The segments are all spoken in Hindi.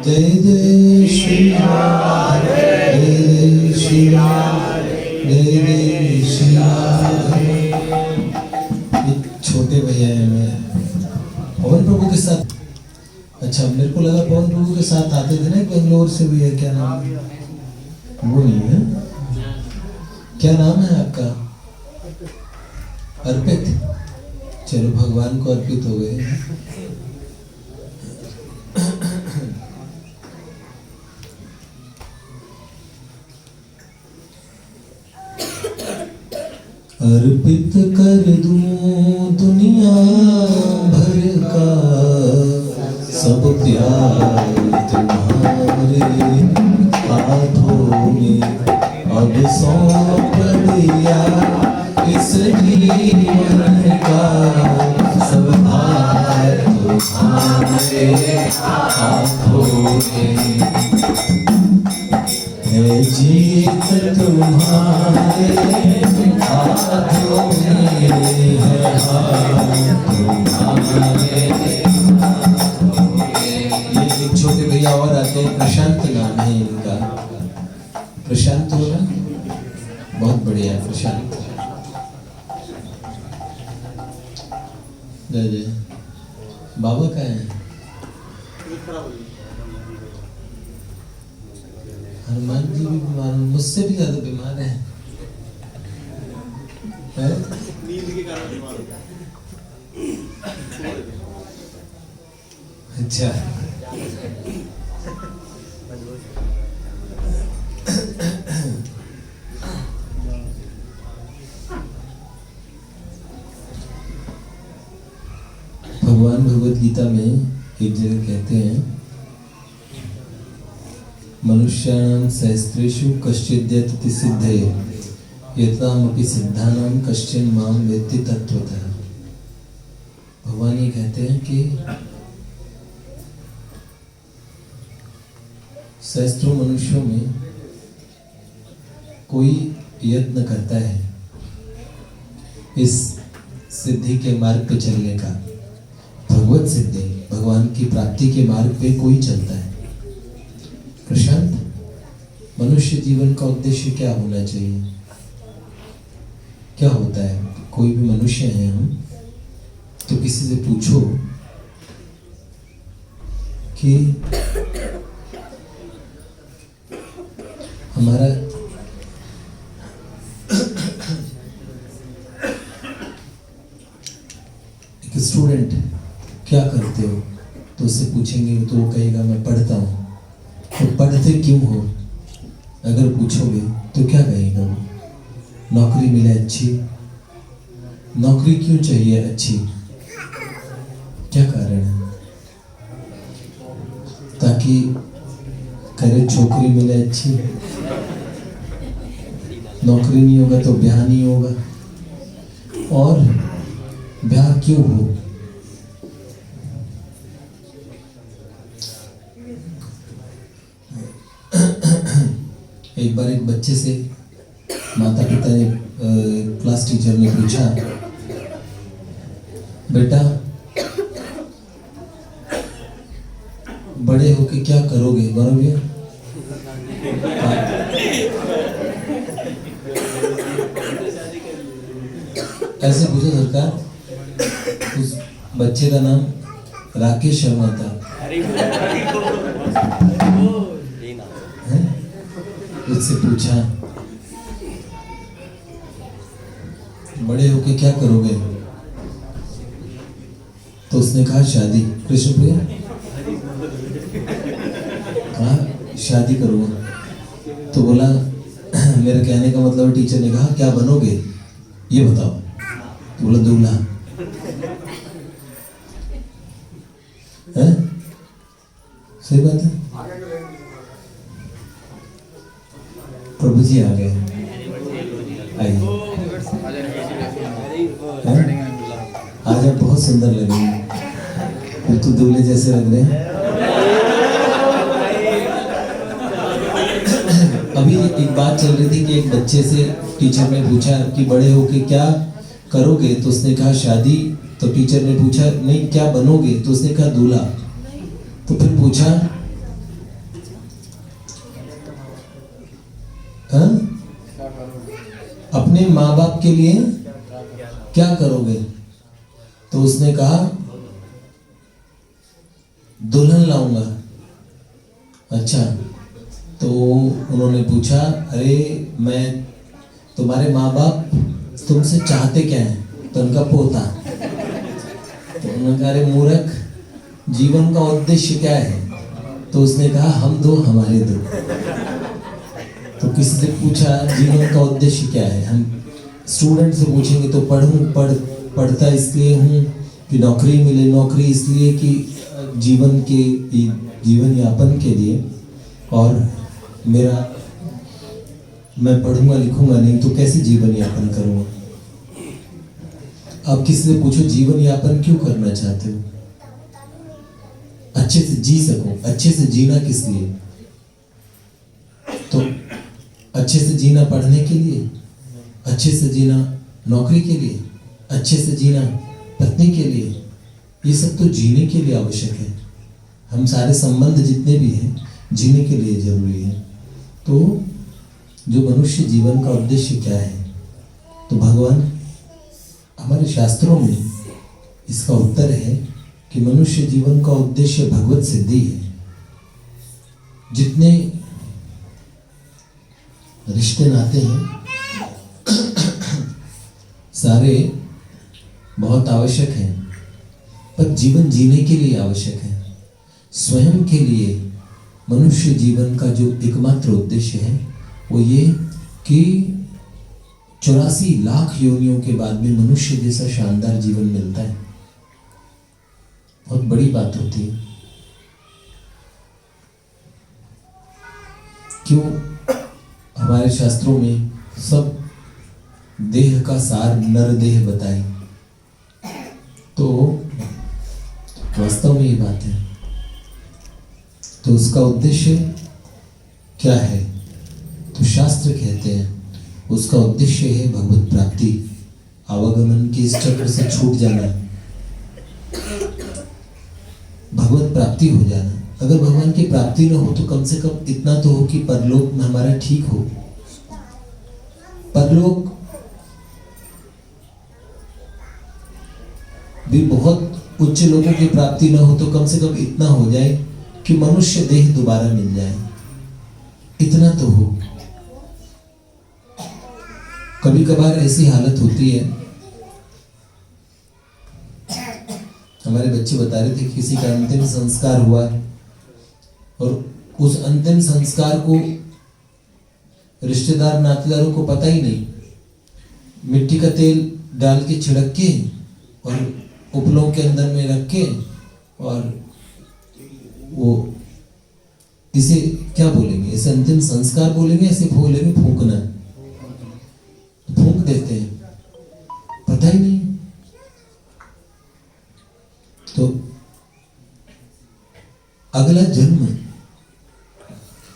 जय जय श्री राम, जय जय श्री राम, जय जय श्री राम। छोटे भैया हैं मेरे, पवन प्रभु के साथ। अच्छा, मेरे को लगा पवन प्रभु के साथ आते थे ना बेंगलोर से भी है, क्या नाम? वो नहीं है, क्या नाम है आपका? अर्पित। चलो भगवान को अर्पित हो गए। अर्पित कर दूं दुनिया भर का सब प्यार तुम्हारे हाथों में अब सौंप दिया इस जीवन का सब भार तुम्हारे हाथों में है, जीत तुम्हारे हाथों में है, तुम्हारे। ये एक छोटे भैया और आते हैं, प्रशांत नाम है इनका। प्रशांत होगा, बहुत बढ़िया प्रशांत। जय जय। बाबा का है, हनुमान जी भी बीमार, मुझसे भी ज्यादा बीमार है? नींद के कारण बीमार हो गया। अच्छा, भगवान भगवत गीता में एक जगह कहते हैं, मनुष्याणां सहस्रेषु कश्चिद्यतति सिद्धये यतामपि सिद्धानां कश्चिन मां वेत्ति तत्वतः। भगवान ये कहते हैं कि सहस्त्रों मनुष्यों में कोई यत्न करता है इस सिद्धि के मार्ग पे चलने का, भगवत सिद्धि, भगवान की प्राप्ति के मार्ग पे कोई चलता है। प्रशांत, मनुष्य जीवन का उद्देश्य क्या होना चाहिए? क्या होता है? कोई भी मनुष्य है हम, तो किसी से पूछो कि हमारा एक स्टूडेंट क्या करते हो, तो उससे पूछेंगे तो वो कहेगा मैं पढ़ता हूँ। तो पढ़ते क्यों हो अगर पूछोगे तो क्या कहेगा वो? नौकरी मिले अच्छी। नौकरी क्यों चाहिए अच्छी? क्या कारण है? ताकि करे छोकरी मिले अच्छी। नौकरी नहीं होगा तो ब्याह नहीं होगा। और ब्याह क्यों हो? एक बार एक बच्चे से माता पिता ने, क्लास टीचर ने पूछा, बेटा बड़े होके क्या करोगे, बनोगे? ऐसे पूछा सरकार। उस बच्चे का नाम राकेश शर्मा था। उससे पूछा बड़े होके क्या करोगे, तो उसने कहा शादी। कृष्ण प्रिया कहा शादी करूँगा। तो बोला मेरे कहने का मतलब, टीचर ने कहा क्या बनोगे ये बताओ। तो बोला दूल्हा। है सही बात है। प्रभु जी आ गए, आइए। आज आप बहुत सुंदर लग रहे हैं, तो दूल्हे जैसे लग रहे हैं। अभी एक बात चल रही थी कि एक बच्चे से टीचर ने पूछा कि बड़े होके क्या करोगे, तो उसने कहा शादी। तो टीचर ने पूछा नहीं क्या बनोगे, तो उसने कहा दूल्हा। तो फिर पूछा हाँ? अपने माँ बाप के लिए क्या करोगे? तो उसने कहा दुल्हन लाऊंगा। अच्छा, तो उन्होंने पूछा, अरे मैं, तुम्हारे माँ बाप तुमसे चाहते क्या है? तो उनका पोता। तो उन्होंने कहा, अरे मूर्ख, जीवन का उद्देश्य क्या है? तो उसने कहा, हम दो हमारे दो। तो किसी से पूछा जीवन का उद्देश्य क्या है? हम स्टूडेंट से पूछेंगे तो पढ़ता इसलिए हूँ कि नौकरी मिले, नौकरी इसलिए कि जीवन यापन के लिए, और मैं पढ़ूंगा लिखूंगा नहीं तो कैसे जीवन यापन करूंगा? अब किसी से पूछो जीवन यापन क्यों करना चाहते हो? अच्छे से जी सको। अच्छे से जीना किस लिए? तो अच्छे से जीना पढ़ने के लिए, अच्छे से जीना नौकरी के लिए, अच्छे से जीना पत्नी के लिए, ये सब तो जीने के लिए आवश्यक है। हम सारे संबंध जितने भी हैं जीने के लिए जरूरी है। तो जो मनुष्य जीवन का उद्देश्य क्या है? तो भगवान हमारे शास्त्रों में इसका उत्तर है कि मनुष्य जीवन का उद्देश्य भगवत सिद्धि है। जितने रिश्ते नाते हैं सारे बहुत आवश्यक हैं, पर जीवन जीने के लिए आवश्यक है। स्वयं के लिए मनुष्य जीवन का जो एकमात्र उद्देश्य है वो ये कि 84 लाख योनियों के बाद में मनुष्य जैसा शानदार जीवन मिलता है। बहुत बड़ी बात होती है। क्यों हमारे शास्त्रों में सब देह का सार नर देह बताई, तो वास्तव में ये बात है। तो उसका उद्देश्य क्या है? तो शास्त्र कहते हैं उसका उद्देश्य है भगवत प्राप्ति, आवागमन के इस चक्र से छूट जाना, भगवत प्राप्ति हो जाना। अगर भगवान की प्राप्ति न हो तो कम से कम इतना तो हो कि परलोक में हमारा ठीक हो। परलोक भी बहुत उच्च लोगों की प्राप्ति न हो तो कम से कम इतना हो जाए कि मनुष्य देह दोबारा मिल जाए, इतना तो हो। कभी कभार ऐसी हालत होती है, हमारे बच्चे बता रहे थे किसी का अंतिम संस्कार हुआ और उस अंतिम संस्कार को रिश्तेदार नातेदारों को पता ही नहीं, मिट्टी का तेल डाल के छिड़क के और उपलों के अंदर में रख के, और वो इसे क्या बोलेंगे, इसे अंतिम संस्कार बोलेंगे, इसे बोलेंगे फूंकना, फूंक देते हैं, पता ही नहीं। तो अगला जन्म,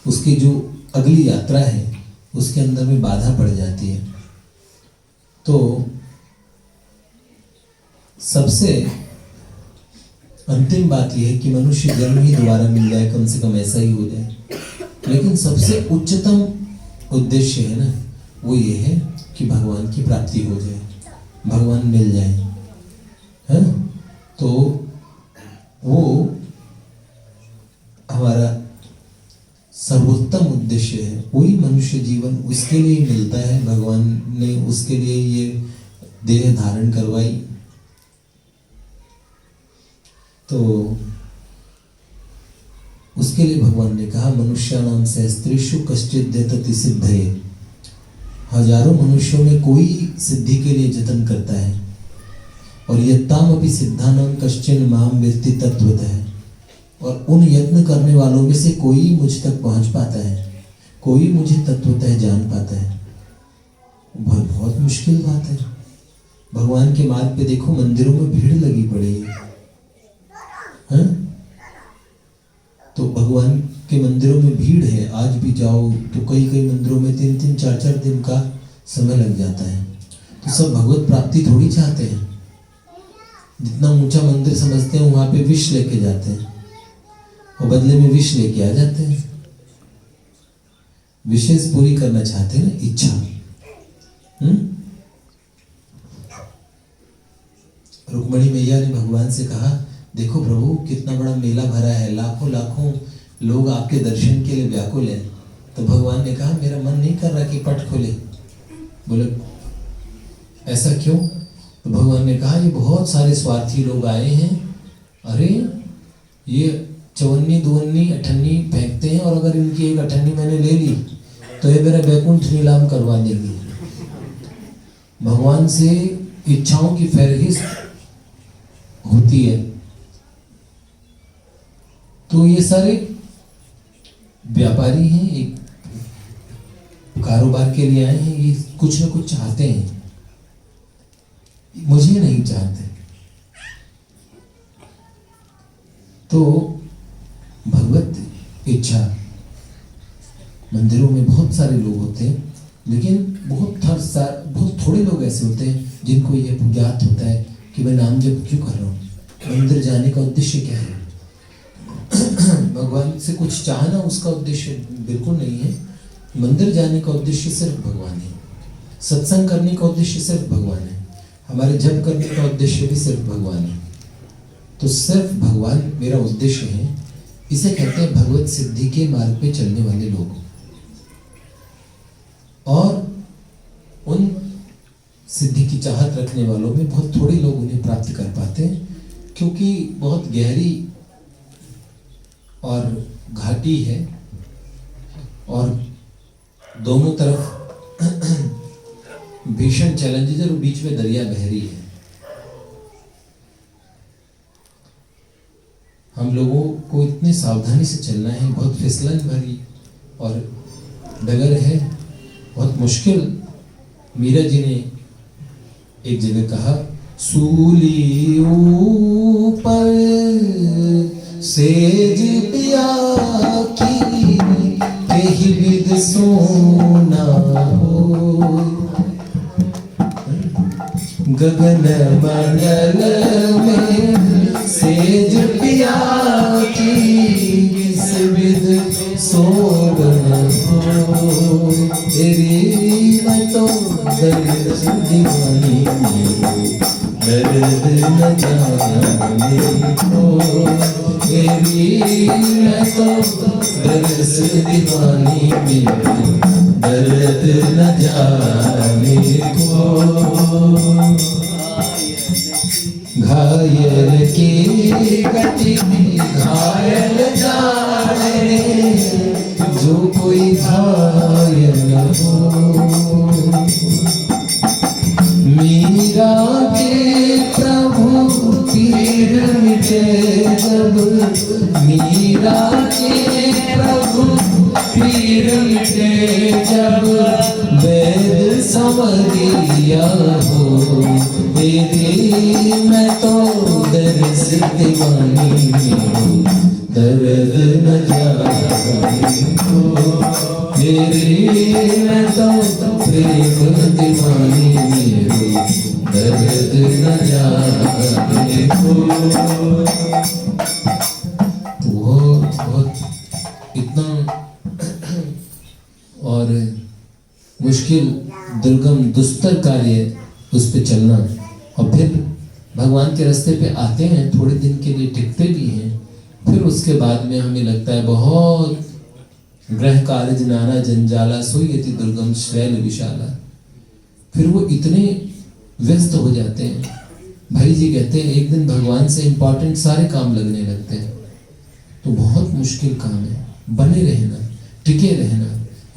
उसकी जो अगली यात्रा है उसके अंदर में बाधा पड़ जाती है। तो सबसे अंतिम बात यह है कि मनुष्य जन्म ही दोबारा मिल जाए, कम से कम ऐसा ही हो जाए। लेकिन सबसे उच्चतम उद्देश्य है ना, वो ये है कि भगवान की प्राप्ति हो जाए, भगवान मिल जाए, है? तो वो हमारा सर्वोत्तम उद्देश्य है। वही मनुष्य जीवन उसके लिए मिलता है। भगवान ने उसके लिए ये देह धारण करवाई। तो उसके लिए भगवान ने कहा, मनुष्याणाम सहस्त्रेषु कश्चित् द्यतति सिद्धये। हजारों मनुष्यों में कोई सिद्धि के लिए जतन करता है, और यत्तामपि सिद्धानां कश्चिन् मां वेत्ति तत्त्वतः। और उन यत्न करने वालों में से कोई मुझ तक पहुंच पाता है, कोई मुझे तत्वतः जान पाता है। बहुत मुश्किल बात है। भगवान के मार्ग पे देखो, मंदिरों में भीड़ लगी पड़ी है। तो भगवान के मंदिरों में भीड़ है। आज भी जाओ तो कई कई मंदिरों में 3-3, 4-4 दिन का समय लग जाता है। तो सब भगवत प्राप्ति थोड़ी चाहते हैं। जितना ऊंचा मंदिर समझते हैं वहां पे विष लेके जाते हैं और बदले में विष लेके आ जाते हैं। विशेष पूरी करना चाहते हैं ना, इच्छा। रुक्मणी मैया ने भगवान से कहा, देखो प्रभु कितना बड़ा मेला भरा है, लाखों लाखों लोग आपके दर्शन के लिए व्याकुल हैं। तो भगवान ने कहा, मेरा मन नहीं कर रहा कि पट खोले। बोले ऐसा क्यों? तो भगवान ने कहा, ये बहुत सारे स्वार्थी लोग आए हैं, अरे ये चवन्नी दुवन्नी अठन्नी फेंकते हैं, और अगर इनकी एक अठन्नी मैंने ले ली तो ये मेरा बैकुंठ नीलाम करवा देंगे। भगवान से इच्छाओं की फहरिस्त होती है। तो ये सारे व्यापारी हैं, एक कारोबार के लिए आए हैं, ये कुछ ना कुछ चाहते हैं, मुझे नहीं चाहते। तो भगवत इच्छा, मंदिरों में बहुत सारे लोग होते हैं, लेकिन बहुत थोड़े लोग ऐसे होते हैं जिनको ये ज्ञात होता है कि मैं नाम जप क्यों कर रहा हूँ, मंदिर जाने का उद्देश्य क्या है। भगवान से कुछ चाहना उसका उद्देश्य बिल्कुल नहीं है। मंदिर जाने का उद्देश्य सिर्फ भगवान है, सत्संग करने का उद्देश्य सिर्फ भगवान है, हमारे जप करने का उद्देश्य भी सिर्फ भगवान है। तो सिर्फ भगवान मेरा उद्देश्य है। इसे कहते हैं भगवत सिद्धि के मार्ग पे चलने वाले लोग। और उन सिद्धि की चाहत रखने वालों में बहुत थोड़े लोग उन्हें प्राप्त कर पाते हैं, क्योंकि बहुत गहरी और घाटी है और दोनों तरफ भीषण चैलेंजेस और बीच में दरिया बहरी है। हम लोगों को इतनी सावधानी से चलना है, बहुत फिसलन भरी और डगर है, बहुत मुश्किल। मीरा जी ने एक जगह कहा, सूली ऊपर सेज पिया की तेहि विद सोना हो, गगन मंडल में सेज पिया की किस विद सोना हो, तेरी मैं तो दर्द दीवानी दर्द न जाने को, तेरी मैं तो दर्द दीवानी में दर्द न जाने को। घायल की गति घायल जाने, जो कोई घायल हो। मीरा के प्रभु पीर मिटे जब, मीरा के प्रभु पीर मिटे जब, वेद समरिया हो, तेरी मैं तो दर्द दीवानी में दर्द न जाने को, तेरी मैं तो प्रेम दीवानी में दर्द न जाने को। वो बहुत इतना और मुश्किल दुर्गम दुस्तर कार्य उस पे चलना, और फिर भगवान के रास्ते पे आते हैं, थोड़े दिन के लिए टिकते भी हैं, फिर उसके बाद में हमें लगता है बहुत ग्रह कारज नाना जंजाला सोयति दुर्गम शैल विशाला। फिर वो इतने व्यस्त हो जाते हैं। भाई जी कहते हैं एक दिन भगवान से इंपॉर्टेंट सारे काम लगने लगते हैं, तो बहुत मुश्किल काम है। बने रहना, टिके रहना,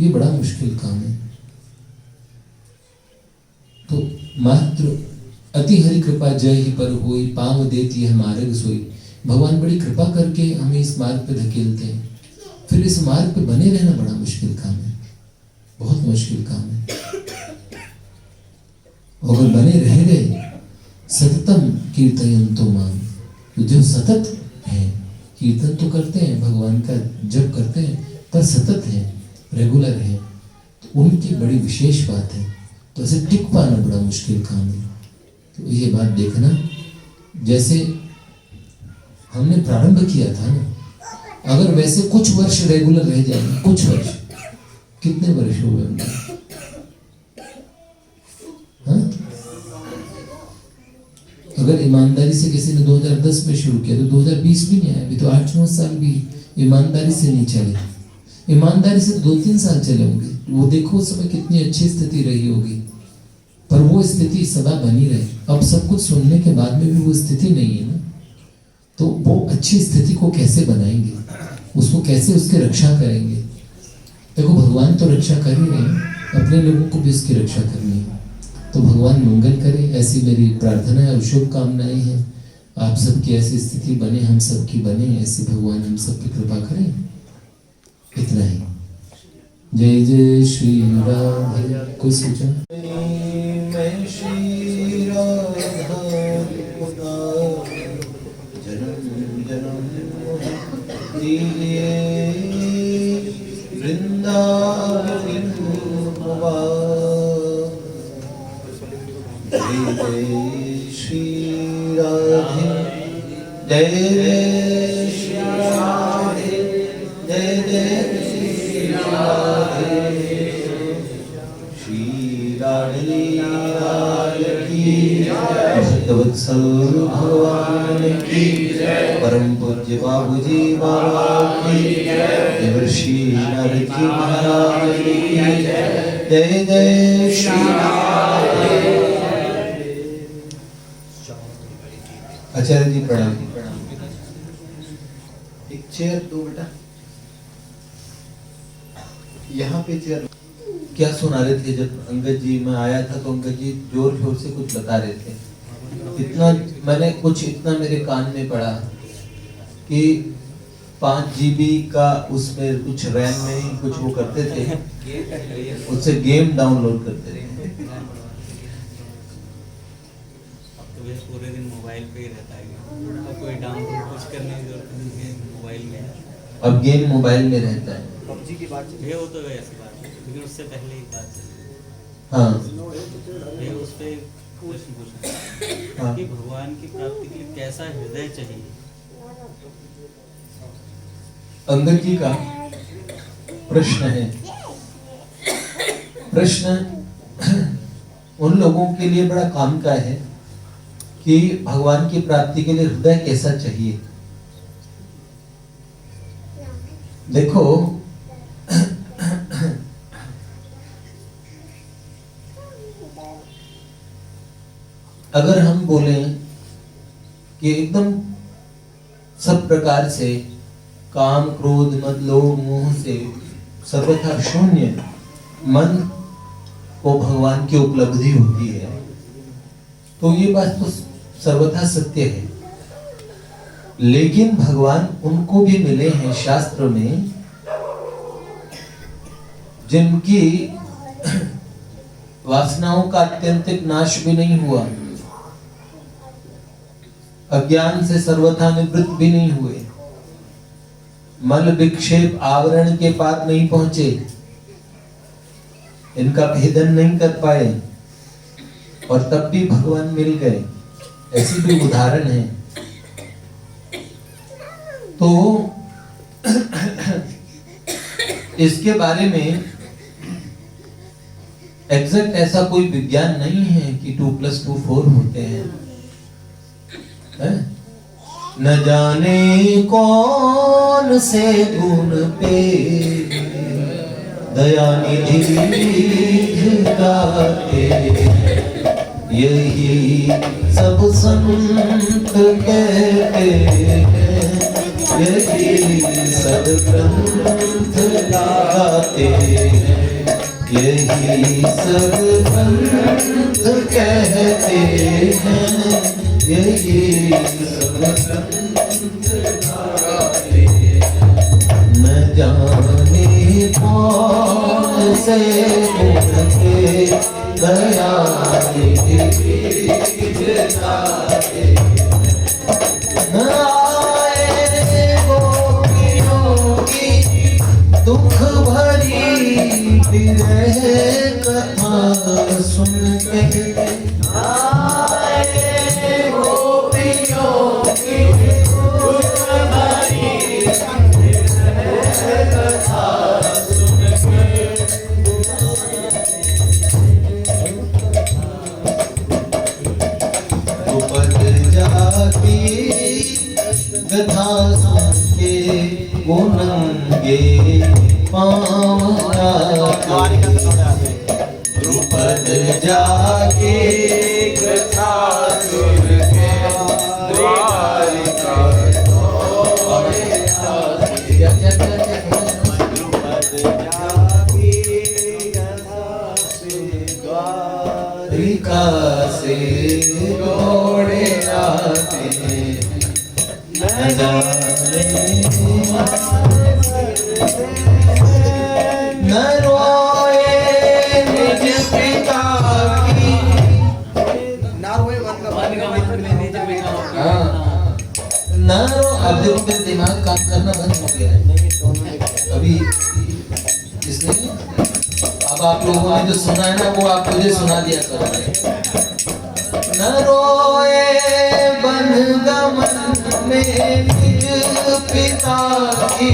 ये बड़ा मुश्किल काम है। तो मात्र अति हरि कृपा जय ही पर होई, पांव देती है मार्ग सोई। भगवान बड़ी कृपा करके हमें इस मार्ग पे धकेलते हैं, फिर इस मार्ग पे बने रहना बड़ा मुश्किल काम है, बहुत मुश्किल काम है। अगर बने रह गए, सततम कीर्तयन्तो मां, तो जो सतत है, कीर्तन तो करते हैं, भगवान का जप करते हैं, पर सतत है, रेगुलर है, तो उनकी बड़ी विशेष बात है। तो ऐसे टिक पाना बड़ा मुश्किल काम है। तो ये बात देखना, जैसे हमने प्रारंभ किया था ना, अगर वैसे कुछ वर्ष रेगुलर रह जाएंगे, कुछ वर्ष, कितने वर्ष हुए उनके? हाँ? अगर ईमानदारी से किसी ने 2010 में शुरू किया तो 2020 भी नहीं आया, अभी तो 8-9 साल भी ईमानदारी से नहीं चले। ईमानदारी से 2-3 साल चले होंगे, वो देखो उस समय कितनी अच्छी स्थिति रही होगी, पर वो स्थिति सदा बनी रहे। अब सब कुछ सुनने के बाद में भी वो स्थिति नहीं है ना, तो वो अच्छी स्थिति को कैसे बनाएंगे, उसको कैसे उसकी रक्षा करेंगे? देखो भगवान तो रक्षा कर ही रहे हैं, अपने लोगों को भी उसकी रक्षा करनी है। तो भगवान मंगल करे, ऐसी मेरी प्रार्थना है और शुभकामनाएं हैं। आप सबकी ऐसी स्थिति बने, हम सबकी बने, ऐसी भगवान हम सबकी कृपा करें। इतना ही। जय जय श्री राधे। कोई सोचा? मैं श्री राधा जन्म जन्म दिए वृंदावन हुआ। जय जय श्री राधे, जय जय श्री राधे, जय जय श्री राधे। श्री राधे लाल की जय, भक्तवत्सल भगवान की जय, परम पूज्य बाबूजी बाबा की जय, देवर्षि नारद जी महाराज की जय, जय जय श्री राधे। आचार्य जी प्रणाम। एक चेयर दो बेटा, यहाँ पे चेयर। क्या सुना रहे थे? जब अंगद जी मैं आया था तो अंगद जी जोर शोर से कुछ बता रहे थे। इतना मैंने कुछ इतना मेरे कान में पड़ा कि 5 GB का उसमें कुछ रैम में ही कुछ वो करते थे, उससे गेम डाउनलोड करते थे। पूरे दिन मोबाइल पे ही रहता है, अब कोई डाउनलोड कुछ करने की जरूरत नहीं है, मोबाइल में। अब गेम मोबाइल में रहता है। पबजी की बात है, वो तो ऐसी बात है, लेकिन उससे पहले ही बात चली। हाँ, ये उस पे प्रश्न पूछा हाँ। कि भगवान की प्राप्ति के लिए कैसा हृदय चाहिए? अंगद जी का प्रश्न है। प्रश्न उन लोगों के लिए बड़ा काम का है कि भगवान की प्राप्ति के लिए हृदय कैसा चाहिए। देखो अगर हम बोलें कि एकदम सब प्रकार से काम क्रोध मद लोभ मोह से सर्वथा शून्य मन को भगवान की उपलब्धि होती है, तो ये बात तो सर्वथा सत्य है। लेकिन भगवान उनको भी मिले हैं शास्त्र में जिनकी वासनाओं का आत्यंतिक नाश भी नहीं हुआ, अज्ञान से सर्वथा निवृत्त भी नहीं हुए, मल विक्षेप आवरण के पार नहीं पहुंचे, इनका भेदन नहीं कर पाए और तब भी भगवान मिल गए। ऐसी भी उदाहरण है। तो इसके बारे में एग्जैक्ट ऐसा कोई विज्ञान नहीं है कि 2+2 4 होते हैं, है? न जाने कौन से गुण पे दयानिधि गाते, यही सब संत कहते हैं, यही सब ग्रंथ गाते हैं, यही सब ग्रंथ कहते हैं, यही सब ग्रंथ गाते हैं। न जाने कौन से गुण के दयानिधि गाते, दुख भरी विरह कथा सुन के आए गोपियों की दुख भरी विरह कथा सुन के गंगे पावना द्रुपद जाके कृतासुर के द्वारिका द्रुपद जाके गधा से द्वारिका से दौड़े आते न जाने न रोए निज पिता की न रो। अब देखो मेरा दिमाग काम करना बंद हो गया है अभी, इसलिए अब आप लोगों ने जो सुना है ना वो आप मुझे सुना दिया करो। न रोए बन गमन में निज पिता की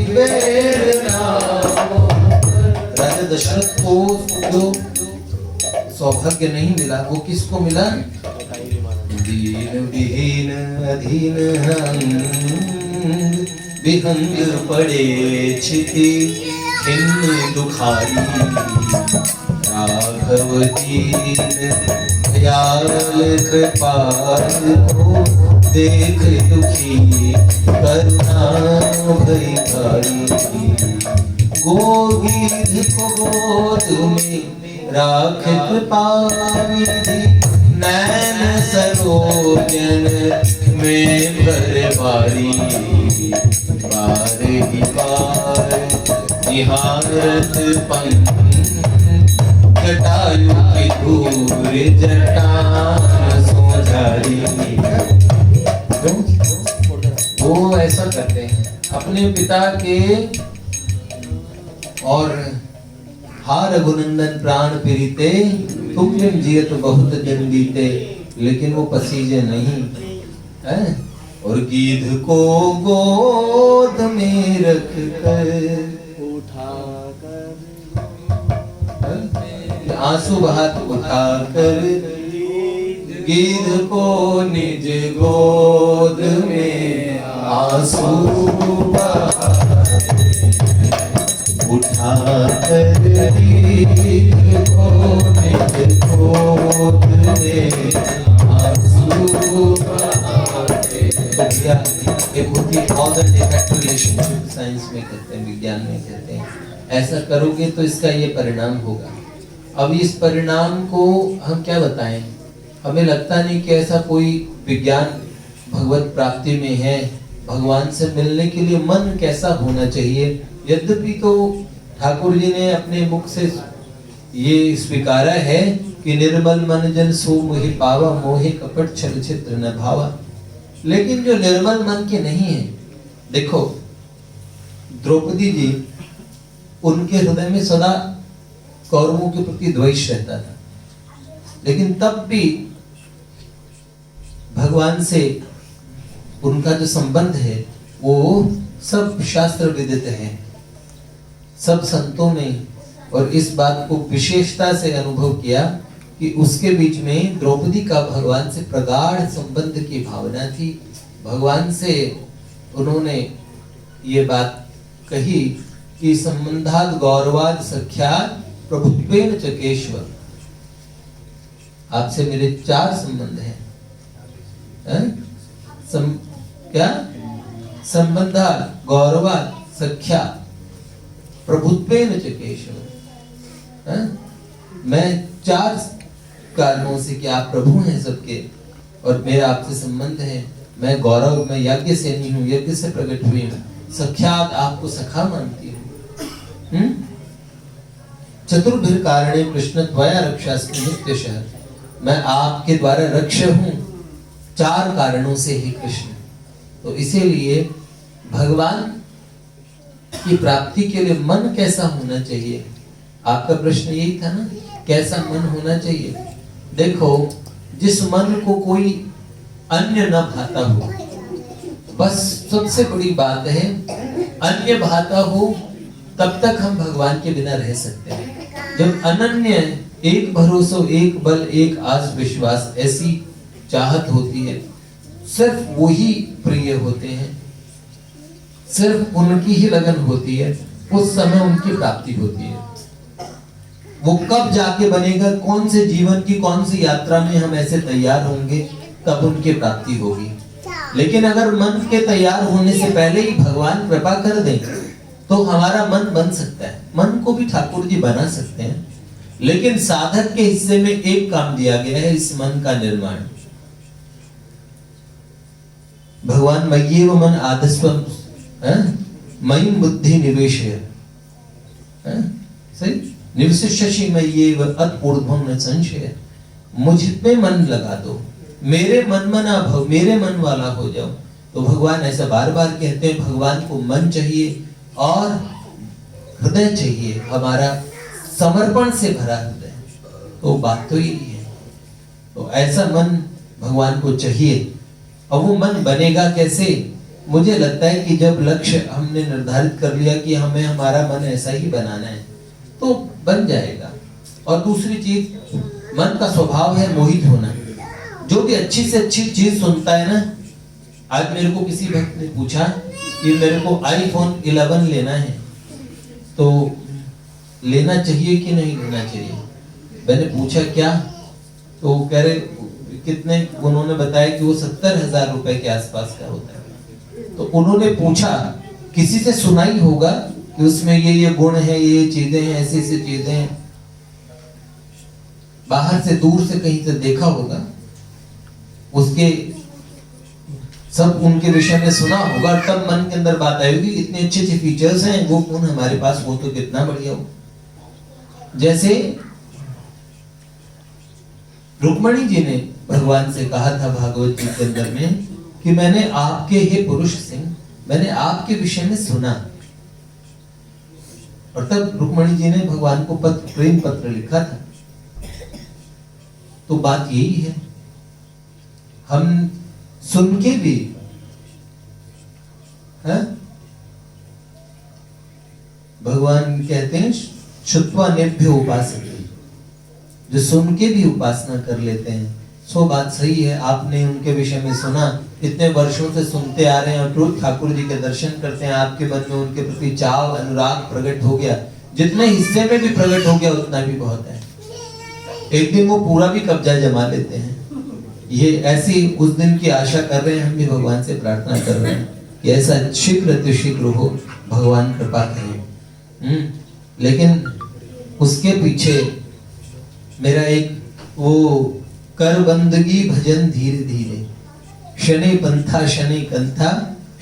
बेड़ना। राजा दशरथ को जो सौभाग्य नहीं मिला वो किसको मिला? दीन विहीन अधीन विहंग पड़े छिति खिन्न दुखारी। राघव दीन दयाल कृपाल को देख दुखी करुणा भयकारी। गोविंद को गोद में राख कृपा विधि नैन सरोजन में बरबारी। बार ही बार निहारत पंख जटायु की धूर जटान सोझारी। वो ऐसा करते हैं अपने पिता के और हा रघुनंदन प्राण प्रीते तुम जियत बहुत दिन बीते। लेकिन वो पसीजे नहीं है। और गीध को गोद में रख कर उठा कर आंसू बहात उठा कर गीध को निज गोद में आंसू उठा कर गीध को निज गोद में आंसू एक होती है cause and effect relationship, science में कहते हैं, विज्ञान में कहते हैं। ऐसा करोगे तो इसका ये परिणाम होगा। अब इस परिणाम को हम क्या बताएं? हमें लगता नहीं कि ऐसा कोई विज्ञान भगवत प्राप्ति में है। भगवान से मिलने के लिए मन कैसा होना चाहिए? यद्यपि तो ठाकुर जी ने अपने मुख से ये स्वीकारा है कि निर्मल मन जन सो मोहि पावा, मोहे कपट छल छिद्र न भावा। लेकिन जो निर्मल मन के नहीं है, देखो द्रौपदी जी, उनके हृदय में सदा कौरवों के प्रति द्वेष रहता था, लेकिन तब भी भगवान से उनका जो संबंध है वो सब शास्त्र विदित है, सब संतों ने और इस बात को विशेषता से अनुभव किया कि उसके बीच में द्रौपदी का भगवान से प्रगाढ़ संबंध की भावना थी। भगवान से उन्होंने ये बात कही कि संबंधाद गौरवाद सख्यात प्रभुत्वेन च केशव। आपसे मेरे 4 संबंध हैं, क्या? संबंधाद गौरवाद सख्यात प्रभुत्वेन च केशव। मैं 4 कारणों से कि आप प्रभु हैं सबके और मेरा आपसे संबंध है। मैं गौरव, मैं यज्ञ से नहीं हूँ, यज्ञ से प्रकट हुई हूँ। सख्यात, आपको सखा मानती हूँ। चतुर्भिर कारणे कृष्ण त्वया रक्षास्मि नित्यशः। मैं आपके द्वारा रक्ष हूँ 4 कारणों से ही कृष्ण। तो इसीलिए भगवान की प्राप्ति के लिए मन कैसा होना चाहिए? आपका प्रश्न यही था ना, कैसा मन होना चाहिए? देखो, जिस मन को कोई अन्य न भाता हो, बस सबसे बड़ी बात है, अन्य भाता हो तब तक हम भगवान के बिना रह सकते हैं। जब अनन्य, एक भरोसा, एक बल, एक आस विश्वास, ऐसी चाहत होती है, सिर्फ वही प्रिय होते हैं। सिर्फ उनकी ही लगन होती है, उस समय उनकी प्राप्ति होती है। वो कब जाके बनेगा, कौन से जीवन की कौन सी यात्रा में हम ऐसे तैयार होंगे, तब उनकी प्राप्ति होगी। लेकिन अगर मन के तैयार होने से पहले ही भगवान कृपा कर दें तो हमारा मन बन सकता है। मन को भी ठाकुर जी बना सकते हैं, लेकिन साधक के हिस्से में एक काम दिया गया है, इस मन का निर्माण। भगवान मय्येव मन आधस्वम मयि बुद्धि निवेशय, सही, निवसिष्यसि मय्येव अतपूर्वम न संशय। मुझ पे मन लगा दो, मेरे मन मना भव, मेरे मन वाला हो जाओ। तो भगवान ऐसा बार बार कहते हैं, भगवान को मन चाहिए और हृदय चाहिए, हमारा समर्पण से भरा हृदय। तो बात तो यही है। तो ऐसा मन भगवान को चाहिए। और वो मन बनेगा कैसे? मुझे लगता है कि जब लक्ष्य हमने निर्धारित कर लिया कि हमें हमारा मन ऐसा ही बनाना है, तो बन जाएगा। और दूसरी चीज, मन का स्वभाव है मोहित होना। जो भी अच्छी से अच्छी चीज सुनता है ना, आज मेरे को किसी भक्त ने पूछा कि मेरे को iPhone 11 लेना है, तो लेना चाहिए कि नहीं लेना चाहिए? मैंने पूछा क्या, तो कह रहे कितने, उन्होंने बताया कि वो 70,000 रुपए के आसपास का होता है। तो उन्होंने पूछा, किसी से सुना ही होगा कि उसमें ये गुण है, ये चीजें हैं, ऐसी ऐसी चीजें हैं, बाहर से दूर से कहीं से देखा होगा, उसके सब उनके विषय में सुना होगा, तब मन के अंदर बात आएगी, इतने अच्छे अच्छे फीचर्स हैं, वो कौन हमारे पास हो तो कितना बढ़िया हो। जैसे रुक्मणी जी ने भगवान से कहा था भागवत जी के अंदर में कि मैंने आपके, हे पुरुष सिंह, मैंने आपके विषय में सुना। और तब रुक्मणी जी ने भगवान को पत्र, प्रेम पत्र लिखा था। तो बात यही है, हम सुन के भी भगवान कहते हैं श्रुत्वा नेभ्यो उपासते, जो सुन के भी उपासना कर लेते हैं। सो बात सही है, आपने उनके विषय में सुना, इतने वर्षों से सुनते आ रहे हैं, और ठाकुर जी के दर्शन करते हैं, आपके मन में उनके प्रति चाव अनुराग प्रकट हो गया। जितने हिस्से में भी प्रकट हो गया उतना भी बहुत है। एक दिन वो पूरा भी कब्जा जमा लेते हैं। ये ऐसी उस दिन की आशा कर रहे हैं, हम भी भगवान से प्रार्थना कर रहे हैं कि ऐसा शीघ्र हो, भगवान कृपा करें। लेकिन उसके पीछे मेरा एक वो कर बंदगी भजन धीरे धीरे, शनि पंथा शनि कंथा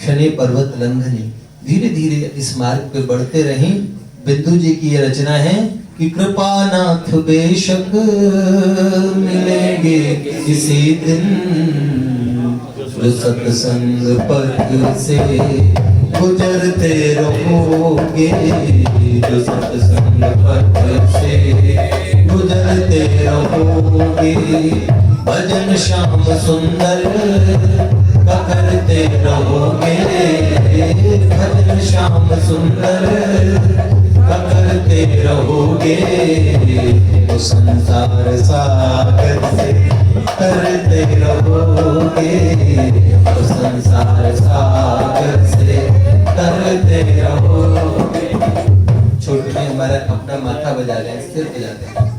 शनि पर्वत लंघने, धीरे धीरे इस मार्ग पे बढ़ते रहें। बिंदु जी की ये रचना है कि कृपानाथ बेशक मिलेंगे किसी दिन, जो सत्संग पथ से गुजरते रहोगे, जो सत्संग पथ से गुजरते रहोगे। भजन श्याम सुंदर का करते रहोगे, भजन श्याम सुंदर का करते रहोगे। तो संसार सागर से करते रहोगे, तो संसार सागर से करते रहोगे। छोटे में हमारा अपना माथा बजा रहे हैं, सिर बजा रहे हैं,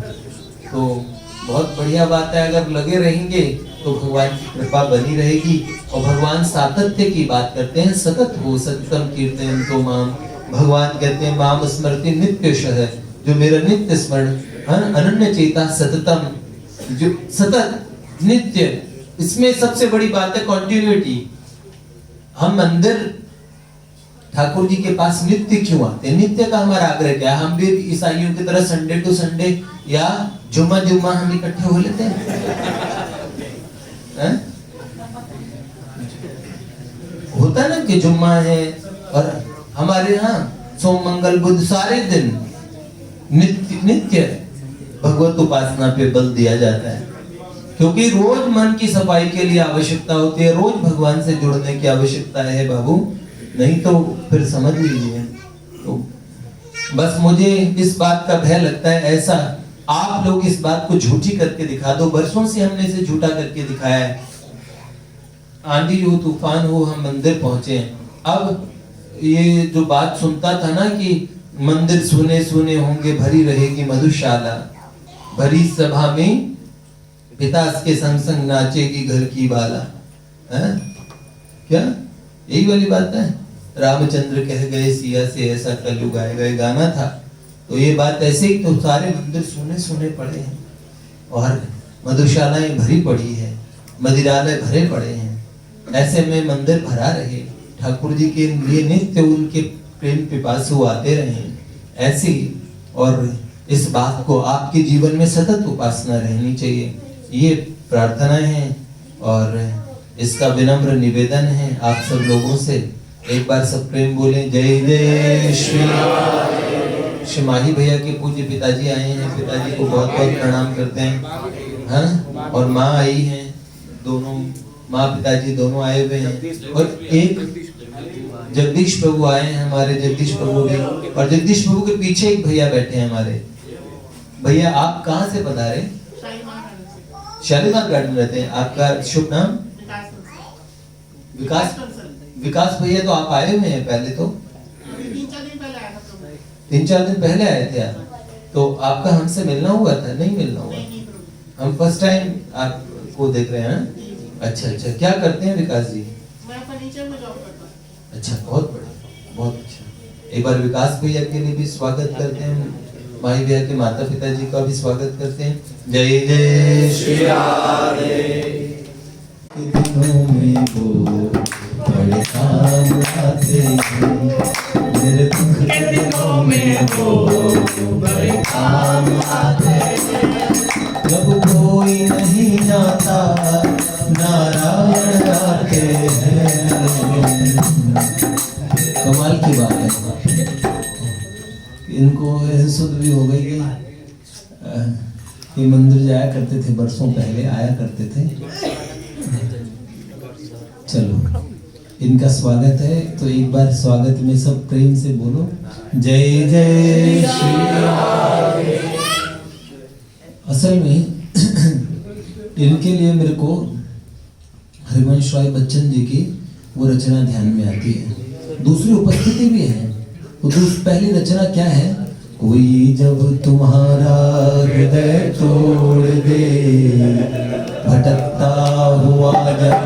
तो बहुत बढ़िया बात है। अगर लगे रहेंगे तो भगवान की कृपा बनी रहेगी। और भगवान सातत्य की बात करते हैं, सतत हो सततम कीर्तन तो माम। भगवान कहते हैं माम स्मृति नित्य शह, जो मेरा नित्य स्मरण, अनन्य चेता सततम, जो सतत नित्य। इसमें सबसे बड़ी बात है कॉन्टिन्यूटी। हम मंदिर ठाकुर जी के पास नित्य क्यों आते हैं? नित्य का हमारा आग्रह क्या? हम भी ईसाइयों की तरह संडे टू संडे या जुम्मा जुम्मा हम इकट्ठे हो लेते हैं? होता ना कि जुम्मा है, और हमारे यहाँ सोम मंगल बुध सारे दिन नित्य नित्य भगवत उपासना पे बल दिया जाता है, क्योंकि रोज मन की सफाई के लिए आवश्यकता होती है, रोज भगवान से जुड़ने की आवश्यकता है बाबू, नहीं तो फिर समझ लीजिए। तो बस मुझे इस बात का भय लगता है, ऐसा आप लोग इस बात को झूठी करके दिखा दो। बरसों से हमने इसे झूठा करके दिखाया है। आंधी हो तूफान हो, हम मंदिर पहुंचे, अब ये जो बात सुनता था ना कि मंदिर सुने सुने होंगे, भरी रहेगी मधुशाला, भरी सभा में पिता के संग संग नाचेगी घर की बाला, है क्या? यही वाली बात है। रामचंद्र कह गए सिया से ऐसा कलयुग आएगा, ये गाना था। तो ये बात ऐसे ही, तो सारे मंदिर सुने सुने पड़े हैं और मधुशालाएं भरी पड़ी है, मदिरालय भरे पड़े हैं। ऐसे में मंदिर भरा रहे, ठाकुर जी के लिए नित्य उनके प्रेम पिपासु आते रहे ऐसे ही। और इस बात को आपके जीवन में सतत उपासना रहनी चाहिए, ये प्रार्थनाएं हैं और इसका विनम्र निवेदन है आप सब लोगों से। एक बार सब प्रेम बोले, जय जय श्री राम। श्री माही भैया के पूज्य पिताजी आए हैं, पिताजी को बहुत बहुत प्रणाम करते हैं। हाँ, और माँ आई हैं, दोनों माँ पिताजी दोनों आए हुए हैं। और एक जगदीश प्रभु आए हैं, हमारे जगदीश प्रभु भी। और जगदीश प्रभु के पीछे एक भैया बैठे हैं हमारे। भैया आप कहाँ से पधारे? शालीमार गार्डन रहते हैं। आपका शुभ नाम? विकास। विकास भैया तो आप आए हुए हैं पहले, तो 3-4 दिन पहले आए थे आप। तो आपका हमसे मिलना हुआ था? नहीं मिलना हुआ, हम फर्स्ट टाइम आपको देख रहे हैं। अच्छा अच्छा, क्या करते हैं विकास जी? मैं फर्नीचर में जॉब करता हूं। अच्छा, बहुत बढ़िया, बहुत अच्छा। एक बार विकास भैया के लिए भी स्वागत करते हैं, माही भैया के माता पिता जी का भी स्वागत करते हैं। जय जय श्री राधे। दिनों में वो बड़े काम आते हैं, मेरे दुख के दिनों में वो बड़े काम आते हैं। जब कोई नहीं जाता नारायण गाते हैं। कमाल की बात है, इनको ऐसे सुध भी हो गई कि ये मंदिर जाया करते थे, बरसों पहले आया करते थे। चलो, इनका स्वागत है, तो एक बार स्वागत में सब प्रेम से बोलो, जय जय श्री राम। असल में इनके लिए मेरे को हरिवंश राय बच्चन जी की वो रचना ध्यान में आती है। दूसरी उपस्थिति भी है। वो पहली रचना क्या है? कोई जब तुम्हारा हृदय तोड़ दे, भटकता हुआ जब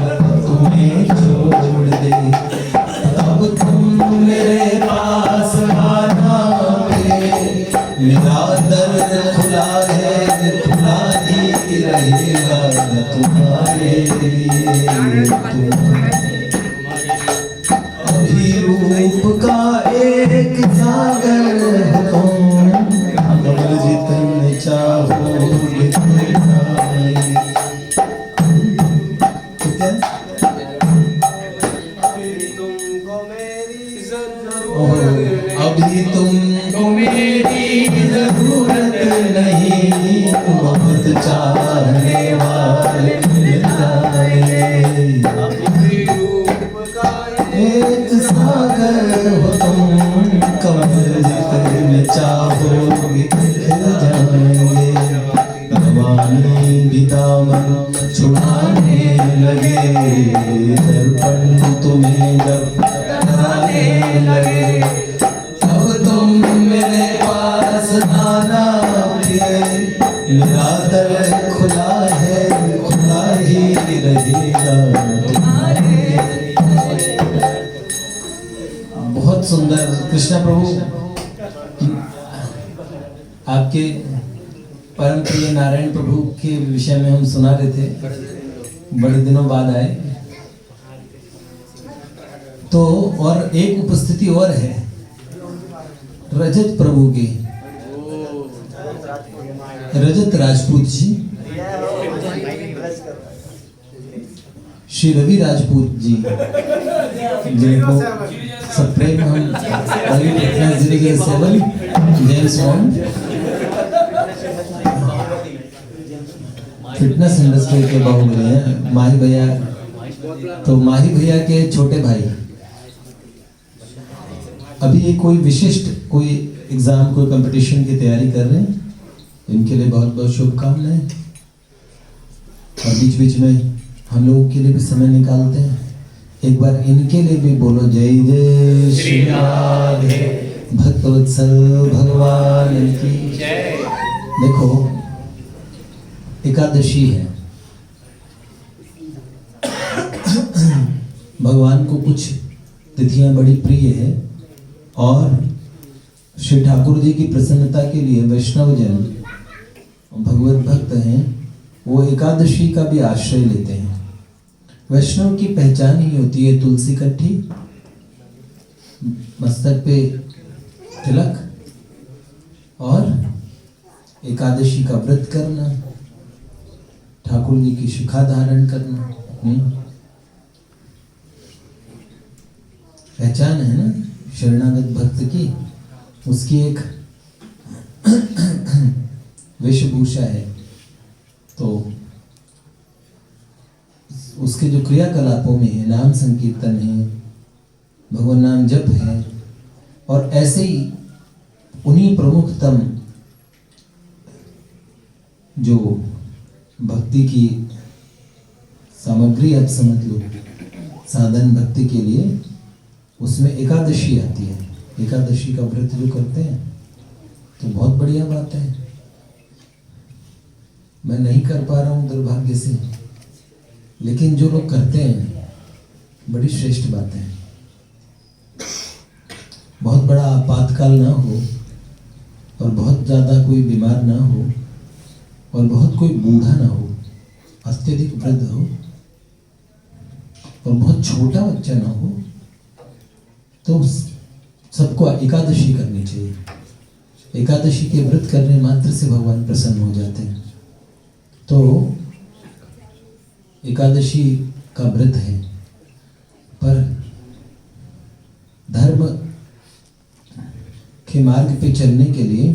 तुम्हें छोड़ दे, तब तुम मेरे पास आना, मेरा दर खुला है, खुला ही रहेगा तुम्हारे लिए। अभिरूप का एक सागर हो तुम, कमल जितने चाहोगे अभी तुमको मेरी जरूरत नहीं, बहुत चाहने वाले मिल जाएंगे। एक सागर हो तुम, कमल जितने चाहोगे खिल जाएंगे। जवानी भी दामन छुड़ाने लगे, दर्पण तुम्हें जब डराने लगे, तब तुम मेरे पास आना, मेरा दर खुला है, खुला ही रहेगा तुम्हारे। बहुत सुंदर। कृष्णा प्रभु, आपके परम प्रिय नारायण प्रभु के विषय में हम सुना रहे थे, बड़े दिनों बाद आए। तो और एक उपस्थिति और है रजत प्रभु की, रजत राजपूत जी, श्री रवि राजपूत जी, जिनको सब प्रेम हम पटना जिले के seven James bond fitness industry के बाहुबली हैं माही भैया। तो माही भैया के छोटे भाई अभी ये कोई विशिष्ट कोई एग्जाम कोई कंपटीशन की तैयारी कर रहे हैं, इनके लिए बहुत बहुत शुभकामनाएं। और बीच बीच में हम लोगों के लिए भी समय निकालते हैं, एक बार इनके लिए भी बोलो जय जय श्री राधे भक्तवत्सल भगवान की जय। देखो एकादशी है, भगवान को कुछ तिथियां बड़ी प्रिय है और श्री ठाकुर जी की प्रसन्नता के लिए वैष्णव जन भगवत भक्त हैं, वो एकादशी का भी आश्रय लेते हैं। वैष्णव की पहचान ही होती है तुलसी कट्ठी, मस्तक पे तिलक और एकादशी का व्रत करना, ठाकुर जी की शिखा धारण करना। पहचान है ना शरणागत भक्त की, उसकी एक वेशभूषा है। तो उसके जो क्रियाकलापों में है, नाम संकीर्तन है, भगवान नाम जप है, और ऐसे ही उन्हीं प्रमुखतम जो भक्ति की सामग्री आप समझ लो, साधन भक्ति के लिए, उसमें एकादशी आती है। एकादशी का व्रत जो करते हैं तो बहुत बढ़िया बात है। मैं नहीं कर पा रहा हूँ दुर्भाग्य से, लेकिन जो लोग करते हैं बड़ी श्रेष्ठ बात है। बहुत बड़ा आपातकाल ना हो और बहुत ज़्यादा कोई बीमार ना हो और बहुत कोई बूढ़ा ना हो, अत्यधिक वृद्ध हो और बहुत छोटा बच्चा ना हो, तो सबको एकादशी करनी चाहिए। एकादशी के व्रत करने मात्र से भगवान प्रसन्न हो जाते हैं। तो एकादशी का व्रत है, पर धर्म के मार्ग पे चलने के लिए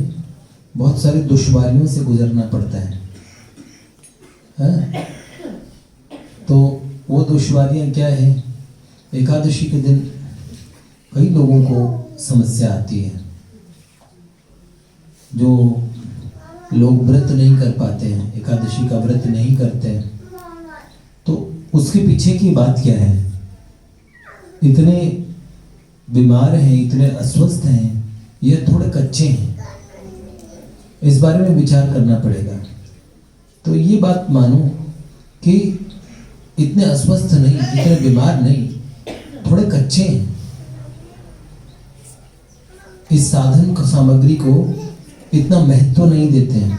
बहुत सारी दुश्वारियों से गुजरना पड़ता है, हाँ? तो वो दुश्वारियां क्या है? एकादशी के दिन कई लोगों को समस्या आती है। जो लोग व्रत नहीं कर पाते हैं, एकादशी का व्रत नहीं करते हैं, तो उसके पीछे की बात क्या है? इतने बीमार हैं, इतने अस्वस्थ हैं, ये थोड़े कच्चे हैं, इस बारे में विचार करना पड़ेगा। तो ये बात मानो कि इतने अस्वस्थ नहीं, इतने बीमार नहीं, थोड़े कच्चे हैं, इस साधन का सामग्री को इतना महत्व नहीं देते हैं।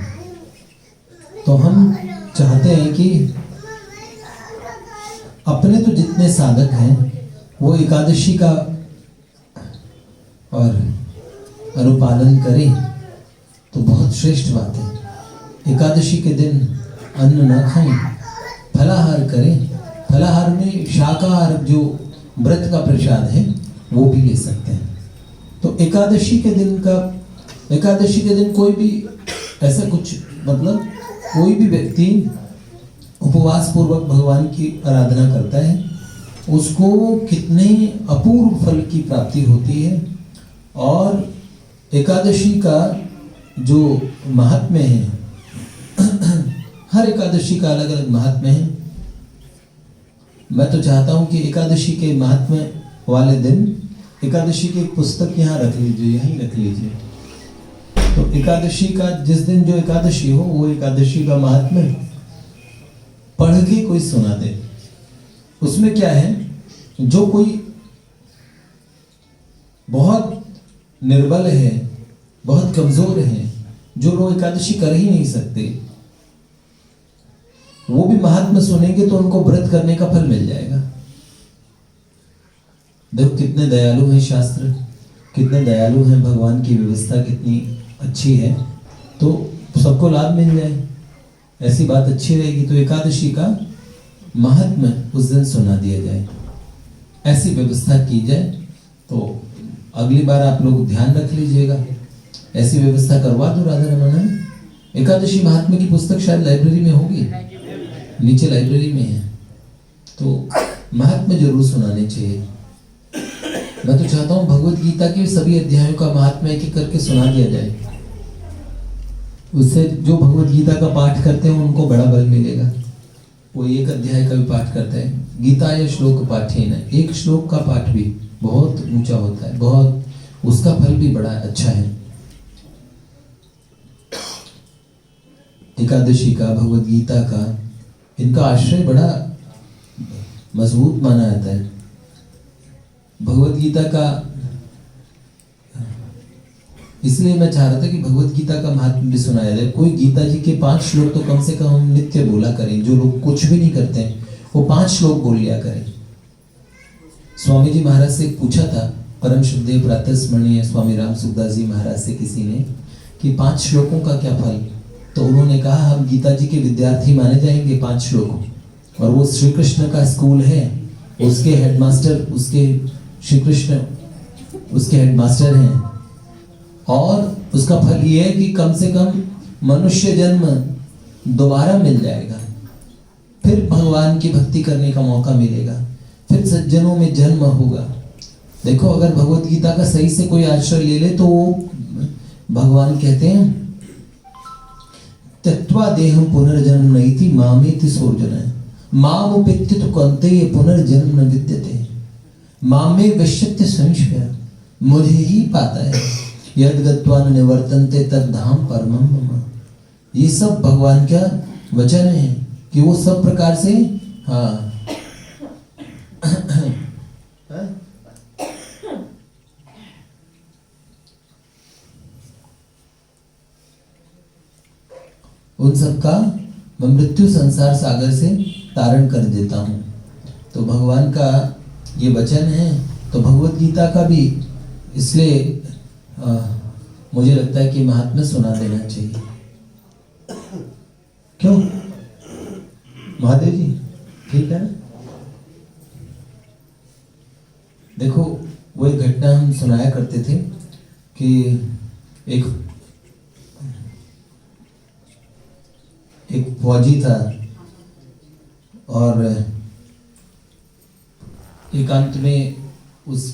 तो हम चाहते हैं कि अपने तो जितने साधक हैं वो एकादशी का और अनुपालन करें तो बहुत श्रेष्ठ बात है। एकादशी के दिन अन्न न खाएं, फलाहार करें। फलाहार में शाकाहार जो व्रत का प्रसाद है वो भी ले सकते हैं। तो एकादशी के दिन कोई भी ऐसा कुछ, मतलब कोई भी व्यक्ति उपवास पूर्वक भगवान की आराधना करता है, उसको कितने अपूर्व फल की प्राप्ति होती है। और एकादशी का जो महात्म्य है, हर एकादशी का अलग अलग महात्म्य है। मैं तो चाहता हूं कि एकादशी के महात्म्य वाले दिन एकादशी की एक पुस्तक यहाँ रख लीजिए, यहीं रख लीजिए। तो एकादशी का जिस दिन जो एकादशी हो, वो एकादशी का महात्म्य पढ़ के कोई सुना दे। उसमें क्या है, जो कोई बहुत निर्बल है, बहुत कमजोर है, जो लोग एकादशी कर ही नहीं सकते, वो भी महात्मा सुनेंगे तो उनको व्रत करने का फल मिल जाएगा। देखो कितने दयालु हैं शास्त्र, कितने दयालु हैं, भगवान की व्यवस्था कितनी अच्छी है। तो सबको लाभ मिल जाए, ऐसी बात अच्छी रहेगी। तो एकादशी का महात्म्य उस दिन सुना दिया जाए, ऐसी व्यवस्था की जाए। तो अगली बार आप लोग ध्यान रख लीजिएगा, ऐसी व्यवस्था करवा दो राधा रमन। एकादशी महात्म्य की पुस्तक शायद लाइब्रेरी में होगी, नीचे लाइब्रेरी में है। तो महात्म्य जरूर सुनाने चाहिए। मैं तो चाहता हूँ भगवत गीता के सभी अध्यायों का महात्म्य एक एक करके सुना दिया जाए। उससे जो भगवत गीता का पाठ करते हैं उनको बड़ा बल मिलेगा। वो एक अध्याय का भी पाठ करते हैं। गीता या श्लोक पाठेन, एक श्लोक का पाठ भी बहुत ऊंचा होता है, बहुत उसका फल भी बड़ा अच्छा है। एकादशी का, भगवत गीता का, इनका आश्रय बड़ा मजबूत माना जाता है। भगवत गीता का इसलिए मैं चाह रहा था कि भगवत गीता का महात्म्य भी सुनाया जाए। कोई गीता जी के 5 श्लोक तो कम से कम हम नित्य बोला करें। जो लोग कुछ भी नहीं करते हैं वो 5 श्लोक बोल लिया करें। स्वामी जी महाराज से पूछा था, परम शुद्धदेव प्रातः स्मरणीय स्वामी राम सुखदास जी महाराज से किसी ने, कि 5 श्लोकों का क्या फल। तो उन्होंने कहा हम गीता जी के विद्यार्थी माने जाएंगे 5 श्लोकों, और वो श्री कृष्ण का स्कूल है, उसके हेडमास्टर, उसके श्री कृष्ण उसके हेडमास्टर हैं, और उसका फल ये है कि कम से कम मनुष्य जन्म दोबारा मिल जाएगा, फिर भगवान की भक्ति करने का मौका मिलेगा, फिर सज्जनों में जन्म होगा। देखो, अगर भगवत गीता का सही से कोई आश्रय ले ले तो वो भगवान कहते हैं त्यक्त्वा देहं पुनर्जन्म नैति मामेति सोर्जुन मामुपेत्य तु कौन्तेय पुनर्जन्म न विद्यते मामे वश्यत्य संशय, मुझे ही पाता है, यद गत्वा न निवर्तन्ते तद्धाम परमं मम। ये सब भगवान का वचन है कि वो सब प्रकार से उन सब का मैं मृत्यु संसार सागर से तारण कर देता हूँ। तो भगवान का ये वचन है। तो भगवत गीता का भी इसलिए मुझे लगता है कि महात्म्य सुना देना चाहिए। क्यों महादेव जी, ठीक है ना? देखो, वो एक घटना हम सुनाया करते थे कि एक फौजी था और एकांत में उस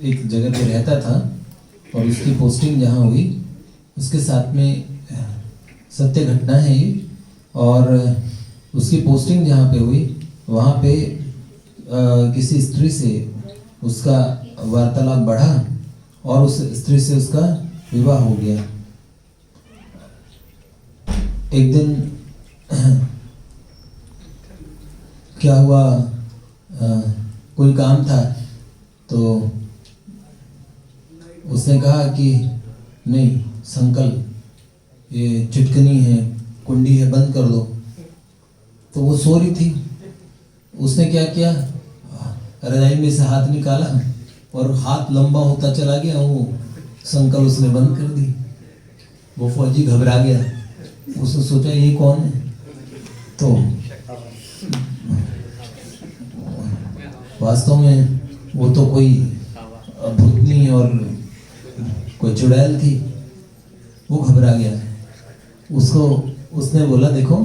एक जगह पे रहता था, और उसकी पोस्टिंग जहाँ हुई उसके साथ में सत्य घटना है ये। और उसकी पोस्टिंग जहाँ पे हुई वहाँ पे किसी स्त्री से उसका वार्तालाप बढ़ा और उस स्त्री से उसका विवाह हो गया। एक दिन क्या हुआ, कोई काम था तो उसने कहा कि नहीं, संकल्प, ये चिटकनी है, कुंडी है, बंद कर दो। तो वो सो रही थी। उसने क्या किया, रजाई में से हाथ निकाला और हाथ लंबा होता चला गया, वो संकल्प उसने बंद कर दी। वो फौजी घबरा गया, उसने सोचा ये कौन है। तो वास्तव में वो तो कोई भूतनी और कोई चुड़ैल थी। वो घबरा गया। उसने बोला, देखो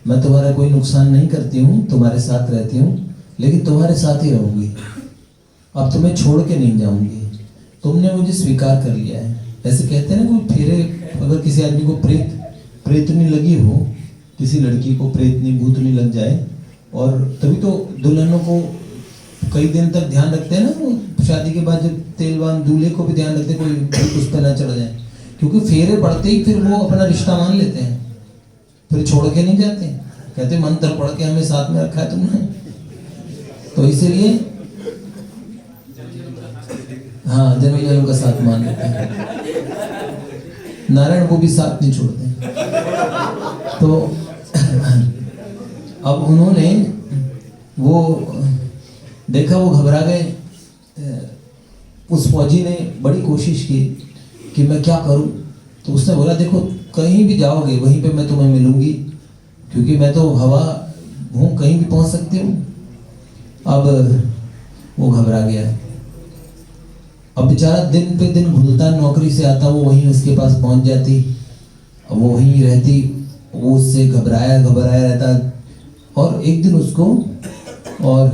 मैं तुम्हारा कोई नुकसान नहीं करती हूँ, तुम्हारे साथ रहती हूँ, लेकिन तुम्हारे साथ ही रहूंगी, अब तुम्हें छोड़ के नहीं जाऊंगी, तुमने मुझे स्वीकार कर लिया है। ऐसे कहते हैं ना, कोई फेरे, अगर किसी आदमी को प्रेतनी लगी हो, किसी लड़की को प्रेतनी भूतनी लग जाए, और तभी तो दुल्हनों को कई दिन तक ध्यान रखते हैं ना, वो शादी के बाद जब तेल बांध, दूल्हे को भी ध्यान रखते, कोई उस पर ना चढ़ जाए, क्योंकि फेरे पड़ते ही फिर वो अपना रिश्ता मान लेते हैं, फिर छोड़ के नहीं जाते। कहते मंत्र पढ़ के हमें साथ में रखा है तुमने। तो इसीलिए हाँ, जन्म जन्म का साथ मान लेते हैं। नारायण को भी साथ नहीं छोड़ते। तो अब उन्होंने वो देखा, वो घबरा गए। उस फौजी ने बड़ी कोशिश की कि मैं क्या करूं। तो उसने बोला, देखो कहीं भी जाओगे वहीं पे मैं तुम्हें मिलूंगी, क्योंकि मैं तो हवा हूँ, कहीं भी पहुंच सकती हूँ। अब वो घबरा गया। अब बेचारा दिन पे दिन भूलता, नौकरी से आता, वो वहीं उसके पास पहुंच जाती, अब वो वहीं रहती, वो उससे घबराया रहता। और एक दिन उसको और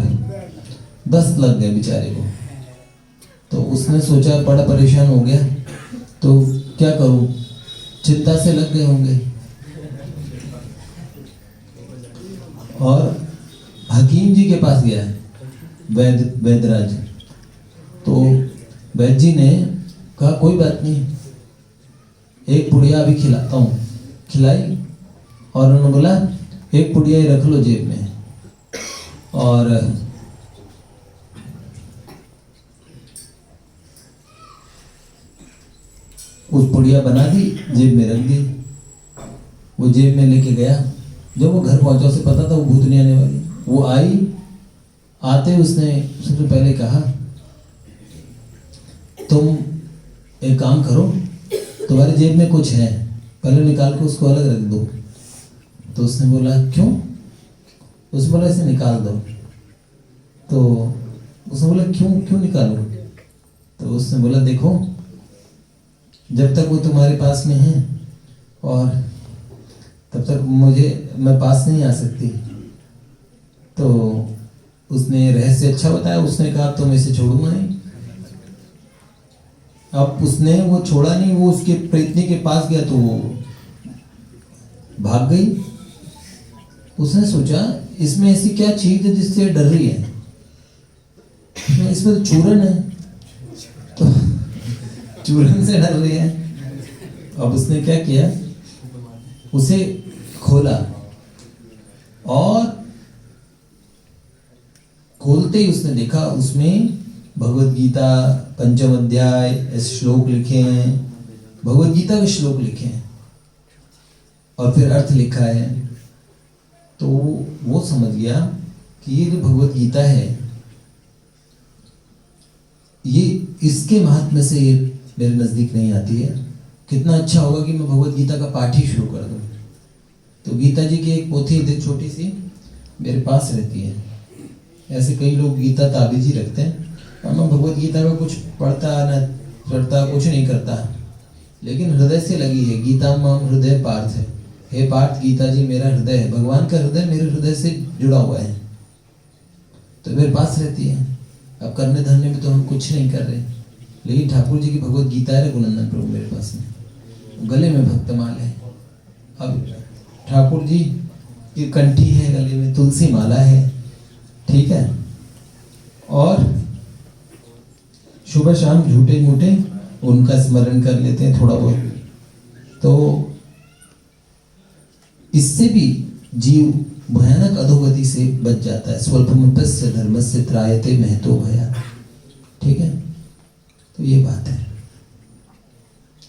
दस्त लग गए बेचारे को। तो उसने सोचा, बड़ा परेशान हो गया, तो क्या करूं, चिंता से लग गए होंगे। और हकीम जी के पास गया, वैद्यराज। तो वैद्य जी ने कहा कोई बात नहीं, एक पुड़िया अभी खिलाता हूँ। खिलाई और उन्होंने बोला एक पुड़िया ही रख लो जेब में। और उस पुड़िया बना दी, जेब में रख दी। वो जेब में लेके गया। जब वो घर पहुंचा, उसे पता था वो भूतनी आने वाली। वो आई, आते उसने सबसे पहले कहा तुम एक काम करो, तुम्हारी जेब में कुछ है, पहले निकाल के उसको अलग रख दो। तो उसने बोला क्यों? उसने बोला इसे निकाल दो। तो उसने बोला क्यों क्यों निकालो? तो उसने बोला देखो, जब तक वो तुम्हारे पास में है और तब तक मैं पास नहीं आ सकती। तो उसने रहस्य अच्छा बताया। उसने कहा तो मैं इसे छोड़ूंगा नहीं। अब उसने वो छोड़ा नहीं, वो उसके प्रेतनी के पास गया तो वो भाग गई। उसने सोचा इसमें ऐसी क्या चीज है जिससे डर रही है, इसमें तो चूरन है, तो चूरन से डर रही है। अब उसने क्या किया, उसे खोला और खोलते ही उसने देखा उसमें भगवत गीता पंचम अध्याय ऐसे श्लोक लिखे हैं, भगवत गीता के श्लोक लिखे हैं और फिर अर्थ लिखा है। तो वो समझ गया कि ये जो भगवत गीता है, ये इसके महात्म्य से ये मेरे नजदीक नहीं आती है। कितना अच्छा होगा कि मैं भगवत गीता का पाठ ही शुरू कर दूं। तो गीता जी की एक पोथी छोटी सी मेरे पास रहती है। ऐसे कई लोग गीता ताबीज ही रखते हैं, और मैं भगवत गीता का कुछ पढ़ता न पढ़ता कुछ नहीं करता, लेकिन हृदय से लगी है। गीता माम हृदय पार्थ है, हे पार्थ गीता जी मेरा हृदय है, भगवान का हृदय मेरे हृदय से जुड़ा हुआ है, तो मेरे पास रहती है। अब करने धरने में तो हम कुछ नहीं कर रहे, लेकिन ठाकुर जी की भगवत गीता है रघुनंदन प्रभु मेरे पास में, गले में भक्तमाल है। अब ठाकुर जी की कंठी है, गले में तुलसी माला है, ठीक है। और सुबह शाम झूठे मूठे उनका स्मरण कर लेते हैं थोड़ा बहुत, तो इससे भी जीव भयानक अधोगति से बच जाता है। स्वल्पमतस्य धर्मस्य त्रायते महतो भया, ठीक है। तो ये बात है।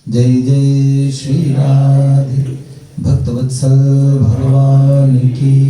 जय जय श्री राधे भक्तवत्सल भगवान की।